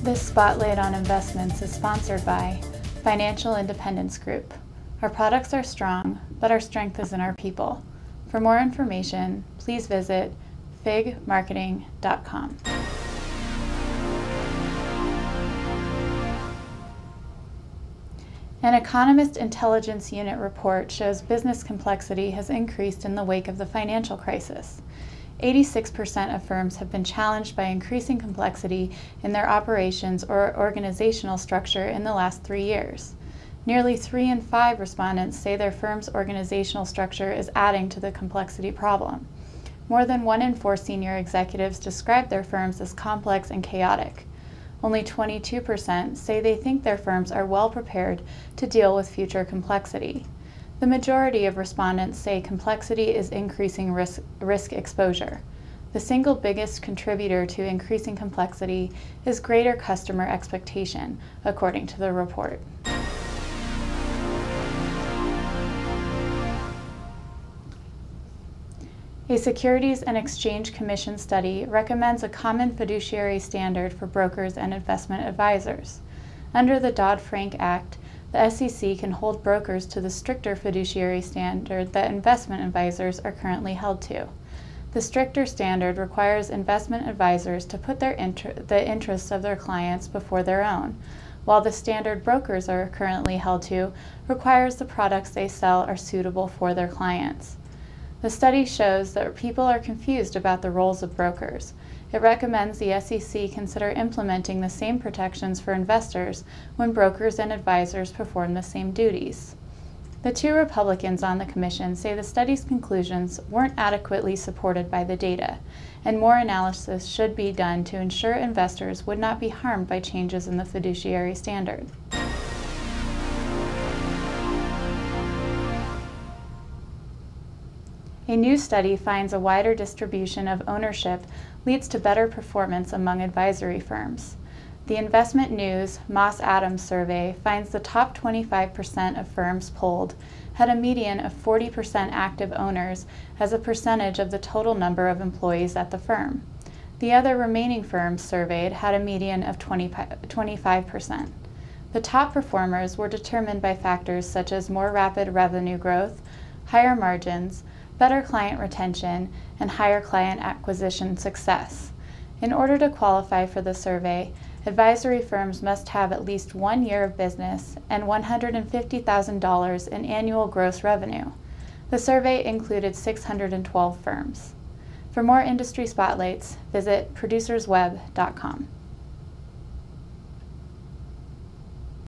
This Spotlight on Investments is sponsored by Financial Independence Group. Our products are strong, but our strength is in our people. For more information, please visit figmarketing.com. An Economist Intelligence Unit report shows business complexity has increased in the wake of the financial crisis. 86% of firms have been challenged by increasing complexity in their operations or organizational structure in the last 3 years. Nearly 3 in 5 respondents say their firm's organizational structure is adding to the complexity problem. More than 1 in 4 senior executives describe their firms as complex and chaotic. Only 22% say they think their firms are well prepared to deal with future complexity. The majority of respondents say complexity is increasing risk exposure. The single biggest contributor to increasing complexity is greater customer expectation, according to the report. A Securities and Exchange Commission study recommends a common fiduciary standard for brokers and investment advisors. Under the Dodd-Frank Act, the SEC can hold brokers to the stricter fiduciary standard that investment advisors are currently held to. The stricter standard requires investment advisors to put the interests of their clients before their own, while the standard brokers are currently held to requires the products they sell are suitable for their clients. The study shows that people are confused about the roles of brokers. It recommends the SEC consider implementing the same protections for investors when brokers and advisors perform the same duties. The 2 Republicans on the commission say the study's conclusions weren't adequately supported by the data, and more analysis should be done to ensure investors would not be harmed by changes in the fiduciary standard. A new study finds a wider distribution of ownership leads to better performance among advisory firms. The Investment News Moss Adams survey finds the top 25% of firms polled had a median of 40% active owners as a percentage of the total number of employees at the firm. The other remaining firms surveyed had a median of 25%. The top performers were determined by factors such as more rapid revenue growth, higher margins, better client retention, and higher client acquisition success. In order to qualify for the survey, advisory firms must have at least 1 year of business and $150,000 in annual gross revenue. The survey included 612 firms. For more industry spotlights, visit producersweb.com.